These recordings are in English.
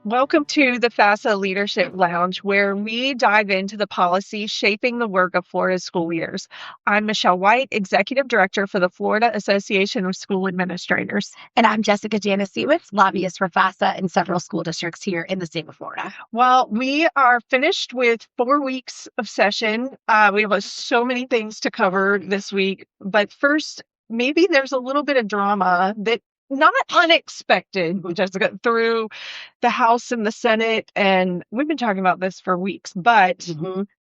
Welcome to the FASA Leadership Lounge, where we dive into the policy shaping the work of Florida school leaders. I'm Michelle White, Executive Director for the Florida Association of School Administrators. And I'm Jessica Janasiewicz, lobbyist for FAFSA in several school districts here in the state of Florida. Well, we are finished with 4 weeks of session. We have so many things to cover this week. But first, maybe there's a little bit of drama that not unexpected, Jessica, through the House and the Senate. And we've been talking about this for weeks, but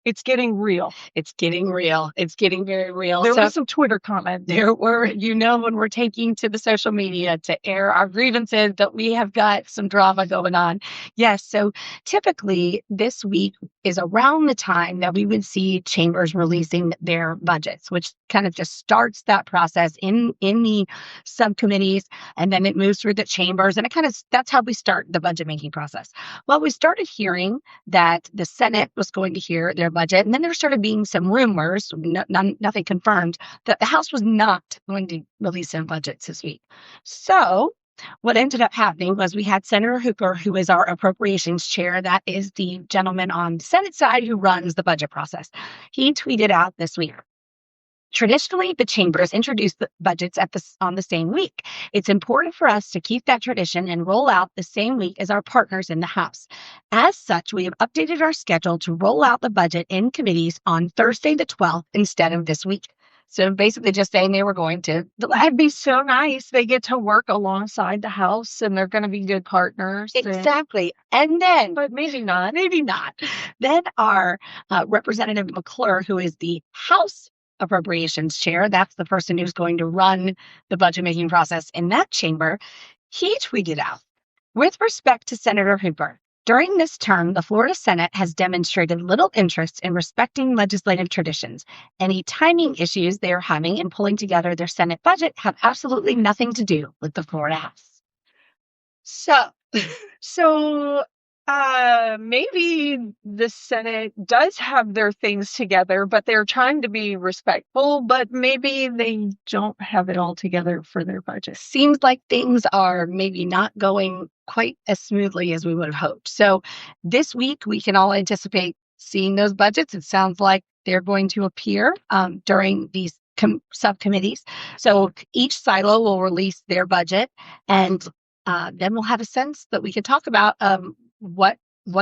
it's getting real. It's getting real. It's getting very real. There were some Twitter comments. There were, when we're taking to the social media to air our grievances, that we have got some drama going on. Yes. So typically this week is around the time that we would see chambers releasing their budgets, which kind of just starts that process in the subcommittees, and then it moves through the chambers, and that's how we start the budget making process. Well, we started hearing that the Senate was going to hear their budget, and then there started being some rumors, nothing confirmed, that the House was not going to release their budgets this week. So what ended up happening was we had Senator Hooper, who is our appropriations chair. That is the gentleman on the Senate side who runs the budget process. He tweeted out this week, traditionally, the chambers introduce the budgets on the same week. It's important for us to keep that tradition and roll out the same week as our partners in the House. As such, we have updated our schedule to roll out the budget in committees on Thursday the 12th instead of this week. So basically just saying they were going to. That'd be so nice. They get to work alongside the House and they're going to be good partners. Exactly. And then, but maybe not. Then our Representative McClure, who is the House Appropriations Chair, that's the person who's going to run the budget making process in that chamber, he tweeted out, with respect to Senator Hooper, during this term, the Florida Senate has demonstrated little interest in respecting legislative traditions. Any timing issues they are having in pulling together their Senate budget have absolutely nothing to do with the Florida House. So maybe the Senate does have their things together, but they're trying to be respectful, but maybe they don't have it all together for their budget. Seems like things are maybe not going quite as smoothly as we would have hoped. So this week, we can all anticipate seeing those budgets. It sounds like they're going to appear during these subcommittees. So each silo will release their budget, and then we'll have a sense that we can talk about what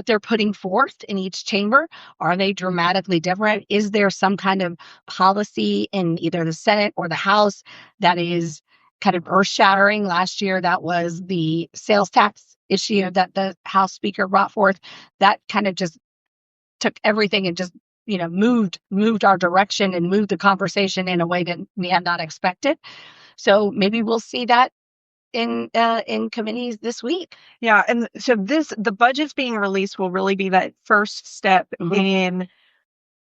they're putting forth in each chamber. Are they dramatically different? Is there some kind of policy in either the Senate or the House that is kind of earth-shattering? Last year, that was the sales tax issue that the House Speaker brought forth. That kind of just took everything and just moved our direction and moved the conversation in a way that we had not expected. So maybe we'll see that in committees this week. Yeah, and so the budgets being released will really be that first step in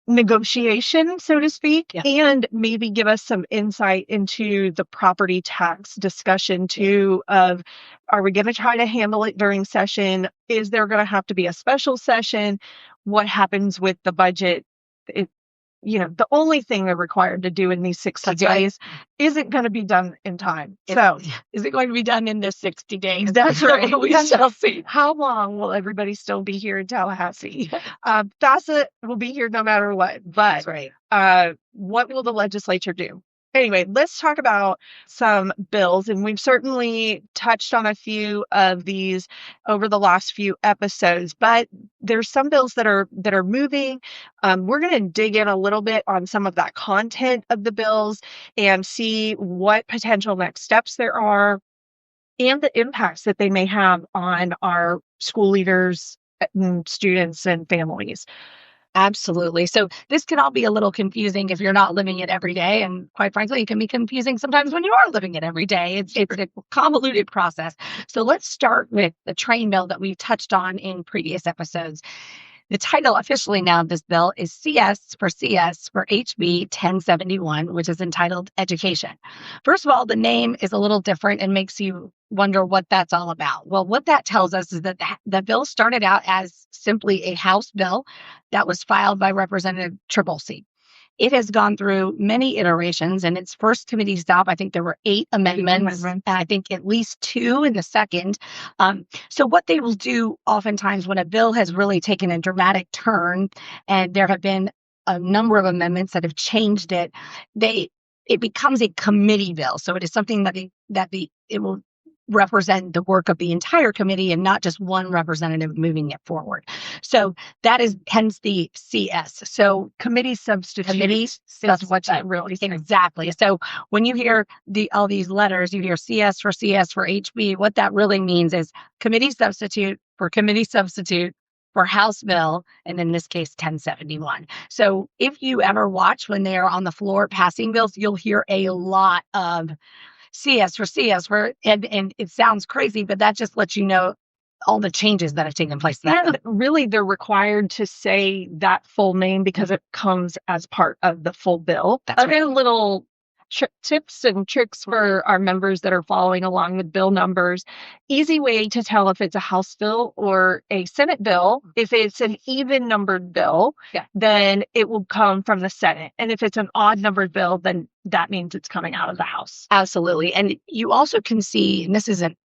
negotiation, so to speak, and maybe give us some insight into the property tax discussion too, of are we going to try to handle it during session? Is there going to have to be a special session? What happens with the budget? The only thing they're required to do in these 60 days isn't going to be done in time. So is it going to be done in the 60 days? That's right. We shall see. How long will everybody still be here in Tallahassee? FASA will be here no matter what. But what will the legislature do? Anyway, let's talk about some bills, and we've certainly touched on a few of these over the last few episodes, but there's some bills that are moving. We're going to dig in a little bit on some of that content of the bills and see what potential next steps there are and the impacts that they may have on our school leaders, and students, and families. Absolutely. So this can all be a little confusing if you're not living it every day. And quite frankly, it can be confusing sometimes when you are living it every day. It's a convoluted process. So let's start with the train bill that we've touched on in previous episodes. The title officially now of this bill is CS for HB 1071, which is entitled Education. First of all, the name is a little different and makes you wonder what that's all about. Well, what that tells us is that the bill started out as simply a House bill that was filed by Representative Trabulsi. It has gone through many iterations. In its first committee stop, I think there were 8 amendments, and I think at least 2 in the second. So what they will do oftentimes when a bill has really taken a dramatic turn and there have been a number of amendments that have changed it, it becomes a committee bill. So it is something it will represent the work of the entire committee and not just one representative moving it forward. So that is hence the CS. So Committee substitute. committees, that's what that really exactly. So when you hear all these letters, you hear CS for HB, what that really means is committee substitute for House Bill, and in this case, 1071. So if you ever watch when they're on the floor passing bills, you'll hear a lot of CS for, and it sounds crazy, but that just lets you know all the changes that have taken place. And really, they're required to say that full name because it comes as part of the full bill. That's right. Little tips and tricks for our members that are following along with bill numbers. Easy way to tell if it's a House bill or a Senate bill. If it's an even numbered bill, then it will come from the Senate. And if it's an odd numbered bill, then that means it's coming out of the House. Absolutely. And you also can see, and this isn't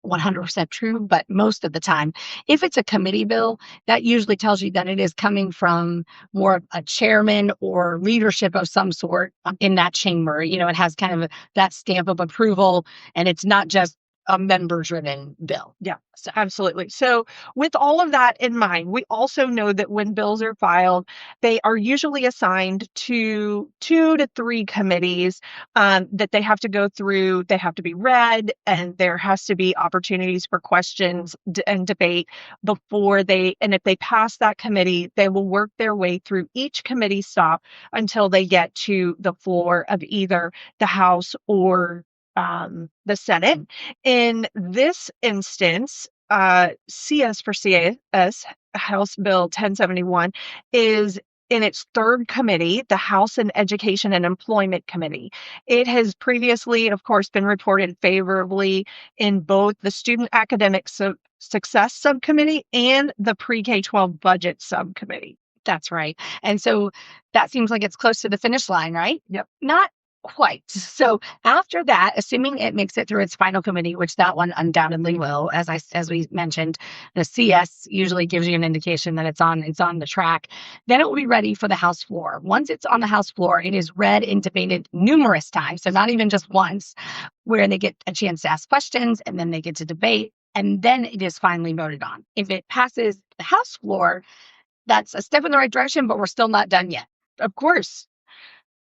100% true, but most of the time, if it's a committee bill, that usually tells you that it is coming from more of a chairman or leadership of some sort in that chamber. It has kind of that stamp of approval, and it's not just a member-driven bill. Yeah, absolutely. So with all of that in mind, we also know that when bills are filed, they are usually assigned to 2 to 3 committees that they have to go through. They have to be read, and there has to be opportunities for questions and debate and if they pass that committee, they will work their way through each committee stop until they get to the floor of either the House or the Senate. In this instance, CS for CS, House Bill 1071, is in its third committee, the House and Education and Employment Committee. It has previously, of course, been reported favorably in both the Student Academic Success Subcommittee and the Pre-K-12 Budget Subcommittee. That's right. And so that seems like it's close to the finish line, right? Yep. Not quite. So after that, assuming it makes it through its final committee, which that one undoubtedly will, as we mentioned, the CS usually gives you an indication that it's on the track. Then it will be ready for the House floor. Once it's on the House floor, it is read and debated numerous times, so not even just once, where they get a chance to ask questions and then they get to debate, and then it is finally voted on. If it passes the House floor, that's a step in the right direction, but we're still not done yet. Of course.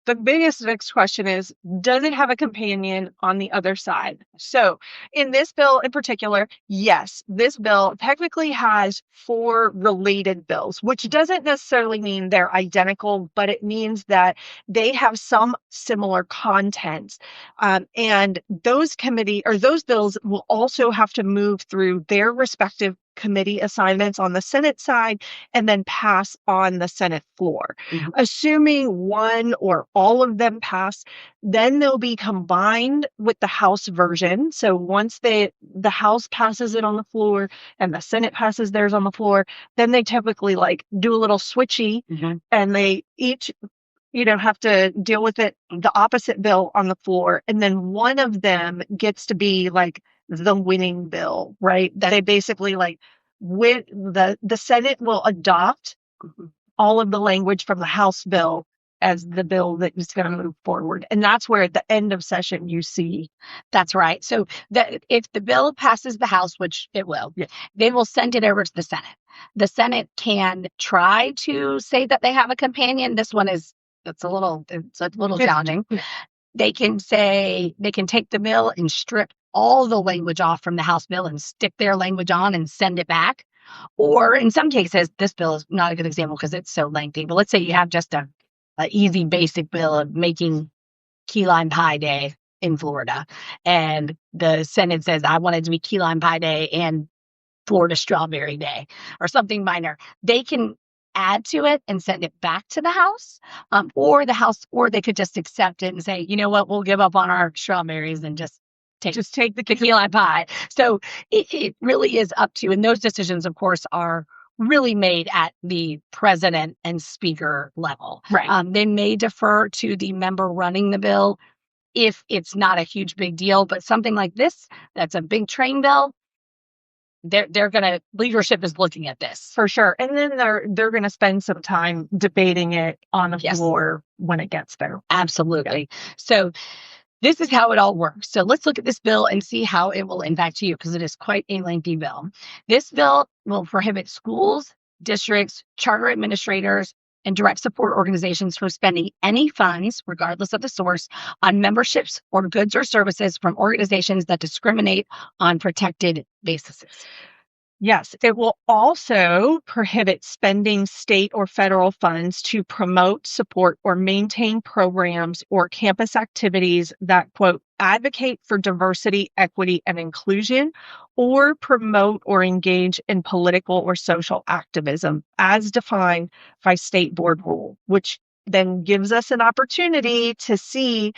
The biggest next question is, does it have a companion on the other side? So in this bill in particular, yes, this bill technically has 4 related bills, which doesn't necessarily mean they're identical, but it means that they have some similar content. And those bills will also have to move through their respective committee assignments on the Senate side and then pass on the Senate floor. Mm-hmm. Assuming one or all of them pass, then they'll be combined with the House version. So once the House passes it on the floor and the Senate passes theirs on the floor, then they typically do a little switchy, mm-hmm. and they each have to deal with the opposite bill on the floor. And then one of them gets to be the winning bill, right? That they basically with the Senate will adopt all of the language from the House bill as the bill that is going to move forward. And that's where at the end of session you see. That's right. So if the bill passes the House, which it will, they will send it over to the Senate. The Senate can try to say that they have a companion. This one it's a little challenging. They can take the bill and strip all the language off from the House bill and stick their language on and send it back. Or in some cases, this bill is not a good example because it's so lengthy, but let's say you have just an easy basic bill of making key lime pie day in Florida. And the Senate says, I want it to be key lime pie day and Florida strawberry day or something minor. They can add to it and send it back to the House, or they could just accept it and say, you know what, we'll give up on our strawberries and just take the key lime pie. So it really is up to, and those decisions, of course, are really made at the president and speaker level. Right. They may defer to the member running the bill if it's not a huge big deal, but something like this, that's a big train bill, they're gonna leadership is looking at this. For sure. And then they're going to spend some time debating it on the Yes. floor when it gets there. Absolutely. So this is how it all works. So let's look at this bill and see how it will impact you, because it is quite a lengthy bill. This bill will prohibit schools, districts, charter administrators, and direct support organizations from spending any funds, regardless of the source, on memberships or goods or services from organizations that discriminate on protected bases. Yes, it will also prohibit spending state or federal funds to promote, support, or maintain programs or campus activities that, quote, advocate for diversity, equity, and inclusion, or promote or engage in political or social activism as defined by state board rule, which then gives us an opportunity to see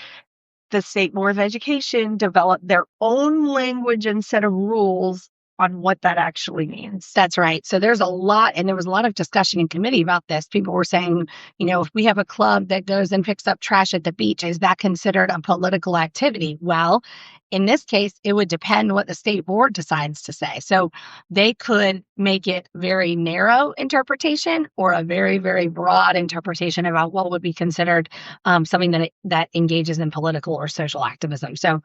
the State Board of Education develop their own language and set of rules on what that actually means. That's right. So there's a lot, and there was a lot of discussion in committee about this. People were saying, if we have a club that goes and picks up trash at the beach, is that considered a political activity? Well, in this case, it would depend what the state board decides to say. So they could make it very narrow interpretation or a very, very broad interpretation about what would be considered something that engages in political or social activism. So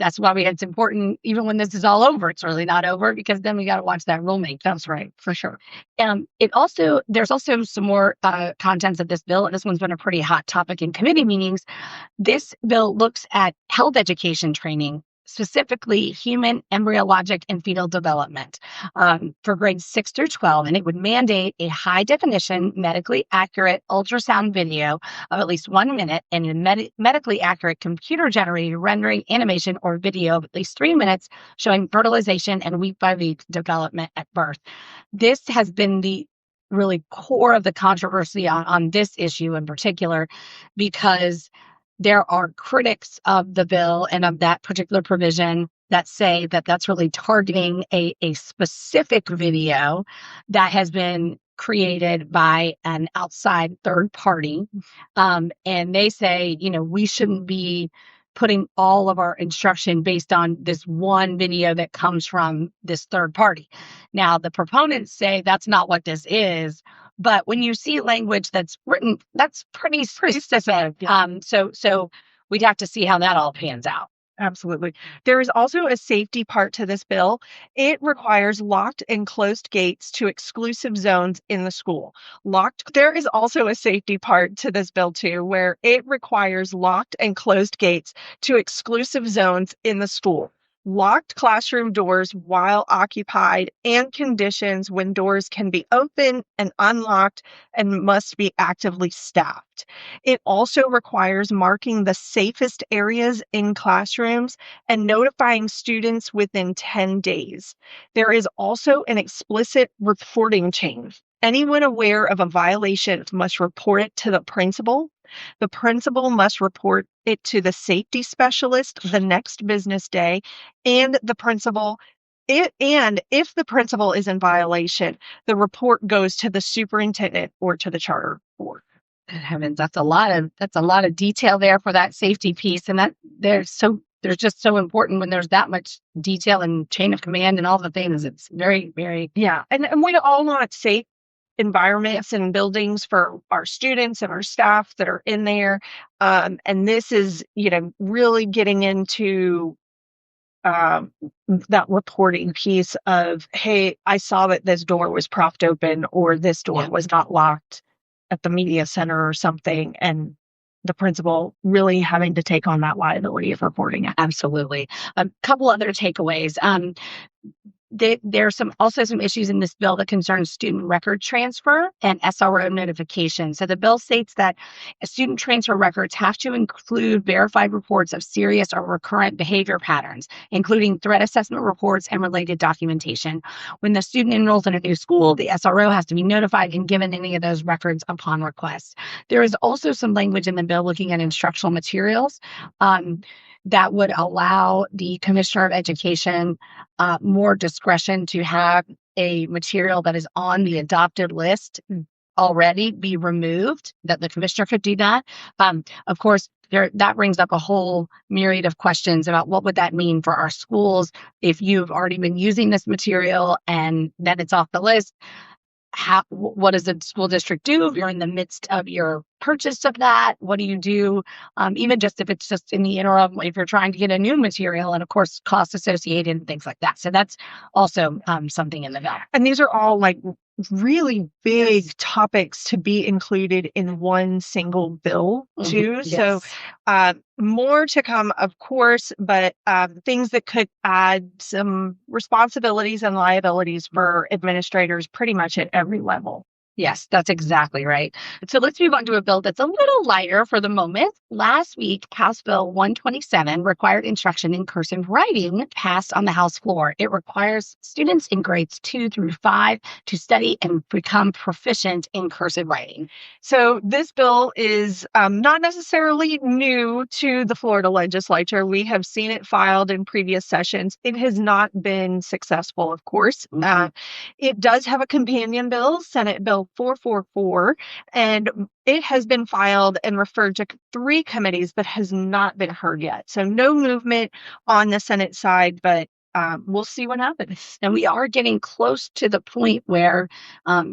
that's why it's important, even when this is all over, it's really not over, because then we got to watch that rulemaking. That's right, for sure. There's also some more contents of this bill, and this one's been a pretty hot topic in committee meetings. This bill looks at health education training, specifically human embryologic and fetal development for grades 6 through 12, and it would mandate a high definition, medically accurate ultrasound video of at least 1 minute and a medically accurate computer generated rendering, animation, or video of at least 3 minutes showing fertilization and week by week development at birth. This has been the really core of the controversy on this issue in particular, because there are critics of the bill and of that particular provision that say that that's really targeting a specific video that has been created by an outside third party. And they say, we shouldn't be putting all of our instruction based on this one video that comes from this third party. Now, the proponents say that's not what this is. But when you see language that's written, that's pretty specific. So we'd have to see how that all pans out. Absolutely. There is also a safety part to this bill. It requires locked and closed gates to exclusive zones in the school. There is also a safety part to this bill too, where it requires locked and closed gates to exclusive zones in the school. Locked classroom doors while occupied, and conditions when doors can be open and unlocked and must be actively staffed. It also requires marking the safest areas in classrooms and notifying students within 10 days. There is also an explicit reporting chain. Anyone aware of a violation must report it to the principal. The principal must report it to the safety specialist the next business day, and the principal. And if the principal is in violation, the report goes to the superintendent or to the charter board. Good heavens, that's a lot of detail there for that safety piece, and that they're just so important when there's that much detail and chain of command and all the things. It's very, very and we all want safe environments and buildings for our students and our staff that are in there. And this is, really getting into that reporting piece of, hey, I saw that this door was propped open or this door was not locked at the media center or something. And the principal really having to take on that liability of reporting it. Absolutely. A couple other takeaways. There's also some issues in this bill that concern student record transfer and SRO notification. So the bill states that student transfer records have to include verified reports of serious or recurrent behavior patterns, including threat assessment reports and related documentation. When the student enrolls in a new school, the SRO has to be notified and given any of those records upon request. There is also some language in the bill looking at instructional materials that would allow the Commissioner of Education more discretion to have a material that is on the adopted list already be removed, that the commissioner could do that. Of course, that brings up a whole myriad of questions about what would that mean for our schools if you've already been using this material and then it's off the list. What does the school district do if you're in the midst of your purchase of that? What do you do? Even just if it's just in the interim, if you're trying to get a new material, and of course, costs associated and things like that. So that's also something in the bill. And these are all like really big topics to be included in one single bill too. Yes. So more to come, of course, but things that could add some responsibilities and liabilities for administrators pretty much at every level. Yes, that's exactly right. So let's move on to a bill that's a little lighter for the moment. Last week, House Bill 127 required instruction in cursive writing passed on the House floor. It requires students in grades 2 through 5 to study and become proficient in cursive writing. So this bill is not necessarily new to the Florida legislature. We have seen it filed in previous sessions. It has not been successful, of course. It does have a companion bill, Senate Bill 444, and it has been filed and referred to 3 committees but has not been heard yet. So no movement on the Senate side, but we'll see what happens. And we are getting close to the point where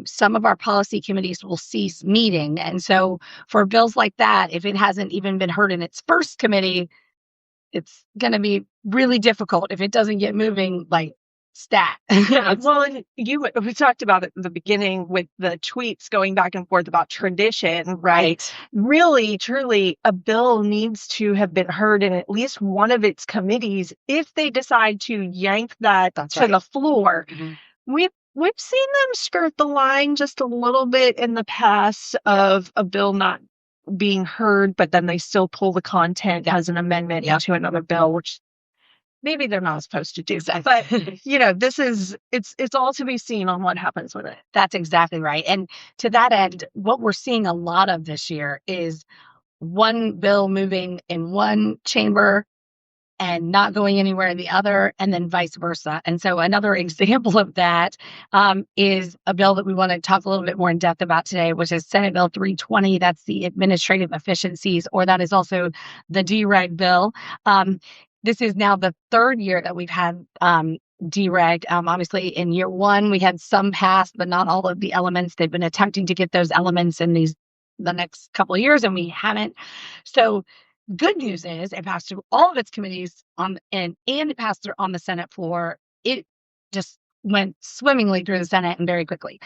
some of our policy committees will cease meeting. And so for bills like that, if it hasn't even been heard in its first committee, it's going to be really difficult if it doesn't get moving like stat. Well, and we talked about it in the beginning with the tweets going back and forth about tradition, right? Really, truly, a bill needs to have been heard in at least one of its committees if they decide to yank that to the floor. We've seen them skirt the line just a little bit in the past of a bill not being heard, but then they still pull the content as an amendment into another bill, which maybe they're not supposed to do that. But, it's all to be seen on what happens with it. That's exactly right. And to that end, what we're seeing a lot of this year is one bill moving in one chamber and not going anywhere in the other, and then vice versa. And so another example of that is a bill that we want to talk a little bit more in depth about today, which is Senate Bill 320. That's the administrative efficiencies, or that is also the DREG bill. This is now the 3rd year that we've had DREG. Obviously, in year 1, we had some passed, but not all of the elements. They've been attempting to get those elements in the next couple of years, and we haven't. So good news is it passed through all of its committees and it passed through on the Senate floor. It just went swimmingly through the Senate and very quickly.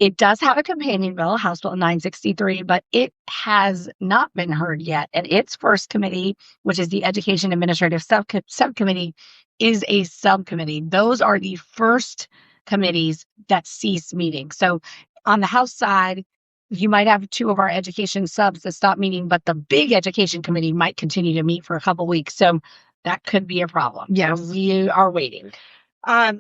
It does have a companion bill, House Bill 963, but it has not been heard yet. And its first committee, which is the Education Administrative Subcommittee, is a subcommittee. Those are the first committees that cease meeting. So on the House side, you might have 2 of our education subs that stop meeting, but the big education committee might continue to meet for a couple of weeks. So that could be a problem. Yes. So we are waiting.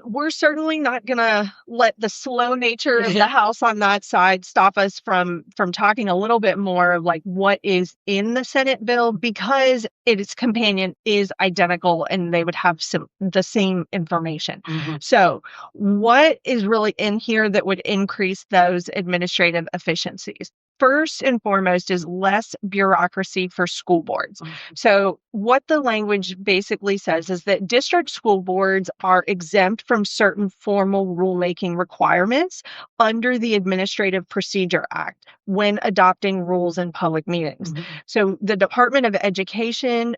We're certainly not going to let the slow nature of the House on that side stop us from talking a little bit more of like what is in the Senate bill, because its companion is identical and they would have the same information. So what is really in here that would increase those administrative efficiencies? First and foremost is less bureaucracy for school boards. So what the language basically says is that district school boards are exempt from certain formal rulemaking requirements under the Administrative Procedure Act when adopting rules in public meetings. So the Department of Education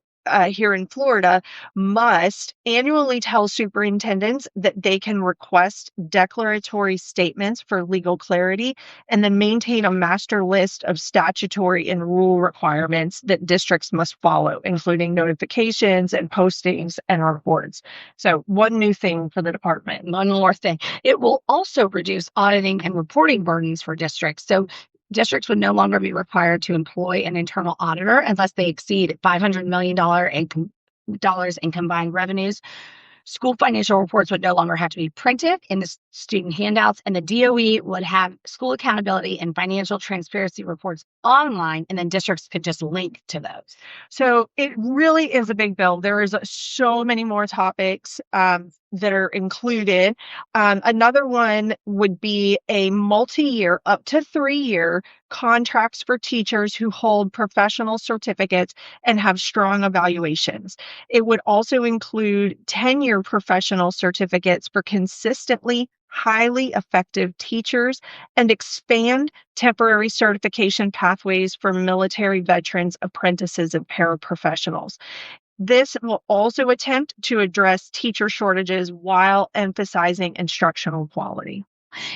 here in Florida must annually tell superintendents that they can request declaratory statements for legal clarity and then maintain a master list of statutory and rule requirements that districts must follow, including notifications and postings and reports. So one new thing for the department. One more thing. It will also reduce auditing and reporting burdens for districts. So districts would no longer be required to employ an internal auditor unless they exceed $500 million in combined revenues. School financial reports would no longer have to be printed in the student handouts, and the DOE would have school accountability and financial transparency reports online, and then districts could just link to those. So it really is a big bill. There is so many more topics that are included. Another one would be a multi-year, up to 3-year contracts for teachers who hold professional certificates and have strong evaluations. It would also include 10-year professional certificates for consistently highly effective teachers and expand temporary certification pathways for military veterans, apprentices, and paraprofessionals. This will also attempt to address teacher shortages while emphasizing instructional quality.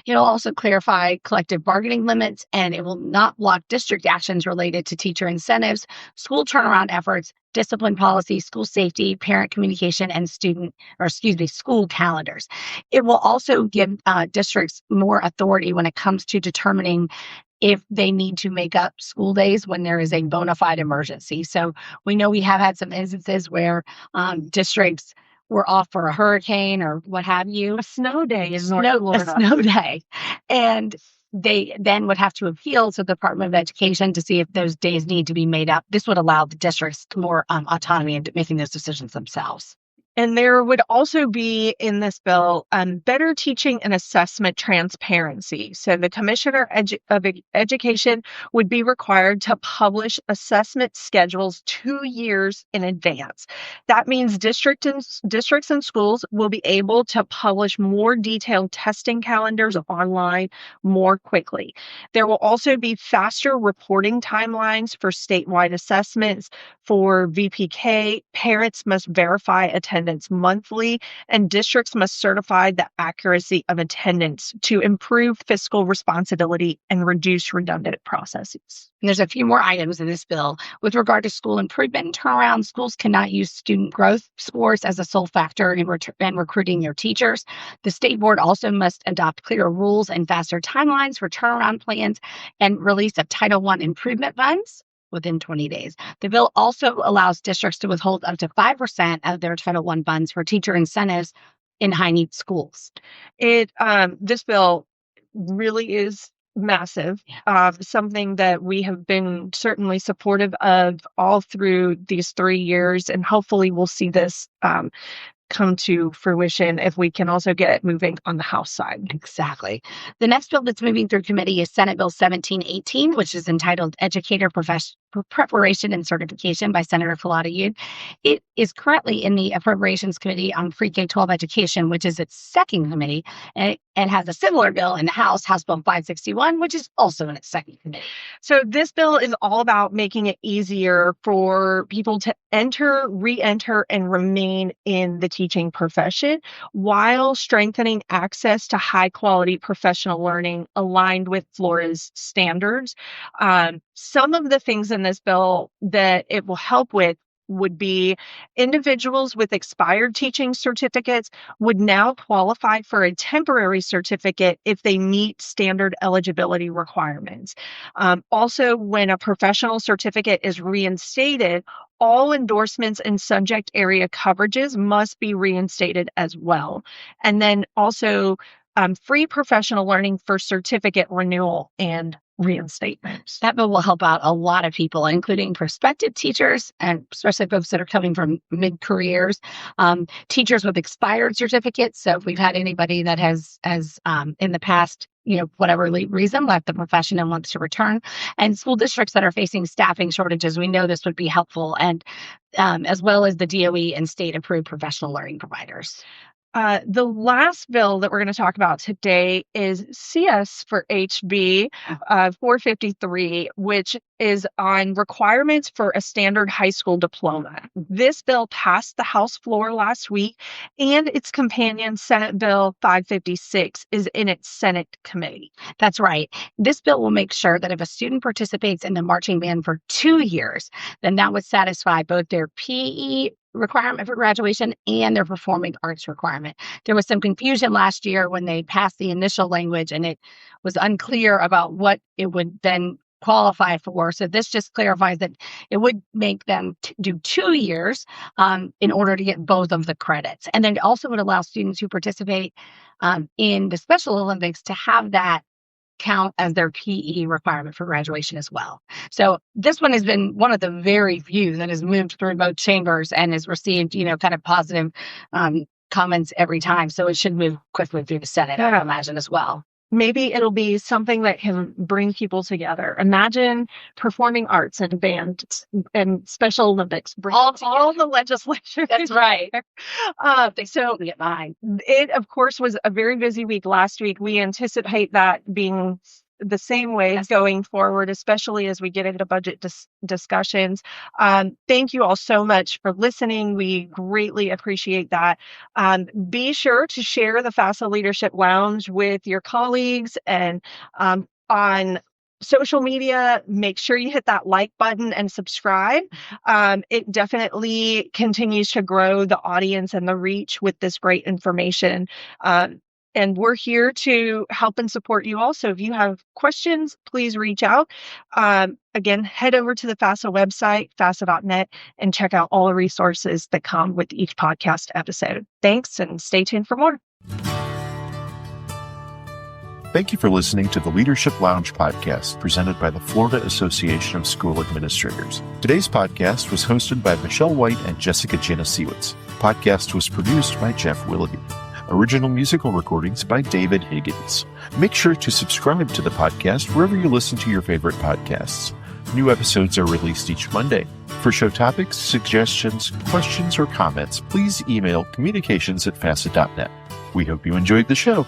It'll also clarify collective bargaining limits, and it will not block district actions related to teacher incentives, school turnaround efforts, discipline policy, school safety, parent communication, and school calendars. It will also give districts more authority when it comes to determining if they need to make up school days when there is a bona fide emergency. So we know we have had some instances where districts were off for a hurricane or what have you. A snow day is North A Florida. snow day. And they then would have to appeal to the Department of Education to see if those days need to be made up. This would allow the districts more autonomy in making those decisions themselves. And there would also be in this bill better teaching and assessment transparency. So the Commissioner of Education would be required to publish assessment schedules 2 years in advance. That means districts and schools will be able to publish more detailed testing calendars online more quickly. There will also be faster reporting timelines for statewide assessments. For VPK, parents must verify attendance monthly, and districts must certify the accuracy of attendance to improve fiscal responsibility and reduce redundant processes. And there's a few more items in this bill. With regard to school improvement and turnaround, schools cannot use student growth scores as a sole factor in recruiting their teachers. The state board also must adopt clearer rules and faster timelines for turnaround plans and release of Title I improvement funds within 20 days. The bill also allows districts to withhold up to 5% of their Title I funds for teacher incentives in high-need schools. This bill really is massive, something that we have been certainly supportive of all through these 3 years, and hopefully we'll see this come to fruition if we can also get it moving on the House side. Exactly. The next bill that's moving through committee is Senate Bill 1718, which is entitled Educator Preparation and Certification by Senator Falada. It is currently in the Appropriations Committee on Pre-K-12 Education, which is its second committee, and has a similar bill in the House Bill 561, which is also in its second committee. So this bill is all about making it easier for people to enter, re-enter, and remain in the teaching profession while strengthening access to high-quality professional learning aligned with Florida's standards. Some of the things in this bill that it will help with would be individuals with expired teaching certificates would now qualify for a temporary certificate if they meet standard eligibility requirements. Also, when a professional certificate is reinstated, all endorsements and subject area coverages must be reinstated as well. And then also free professional learning for certificate renewal and reinstatement. That bill will help out a lot of people, including prospective teachers, and especially folks that are coming from mid-careers, teachers with expired certificates. So if we've had anybody that has in the past, whatever reason, left the profession and wants to return, and school districts that are facing staffing shortages, we know this would be helpful, and as well as the DOE and state-approved professional learning providers. The last bill that we're going to talk about today is CS for HB 453, which is on requirements for a standard high school diploma. This bill passed the House floor last week, and its companion Senate Bill 556 is in its Senate committee. That's right. This bill will make sure that if a student participates in the marching band for 2 years, then that would satisfy both their PE requirement for graduation and their performing arts requirement. There was some confusion last year when they passed the initial language, and it was unclear about what it would then qualify for. So this just clarifies that it would make them do 2 years in order to get both of the credits. And then it also would allow students who participate in the Special Olympics to have that count as their PE requirement for graduation as well. So this one has been one of the very few that has moved through both chambers and has received, kind of positive comments every time. So it should move quickly through the Senate, I imagine, as well. Maybe it'll be something that can bring people together. Imagine performing arts and band and Special Olympics. All the legislature. That's right. They so get behind. It, of course, was a very busy week last week. We anticipate that being the same way going forward, especially as we get into budget discussions. Thank you all so much for listening. We greatly appreciate that. Be sure to share the FAFSA Leadership Lounge with your colleagues and on social media. Make sure you hit that like button and subscribe. It definitely continues to grow the audience and the reach with this great information. And we're here to help and support you also. If you have questions, please reach out. Again, head over to the FAFSA website, FAFSA.net, and check out all the resources that come with each podcast episode. Thanks, and stay tuned for more. Thank you for listening to the Leadership Lounge podcast presented by the Florida Association of School Administrators. Today's podcast was hosted by Michelle White and Jessica Janasiewicz. The podcast was produced by Jeff Willoughby. Original musical recordings by David Higgins. Make sure to subscribe to the podcast wherever you listen to your favorite podcasts. New episodes are released each Monday. For show topics, suggestions, questions, or comments, please email communications@fasa.net. We hope you enjoyed the show.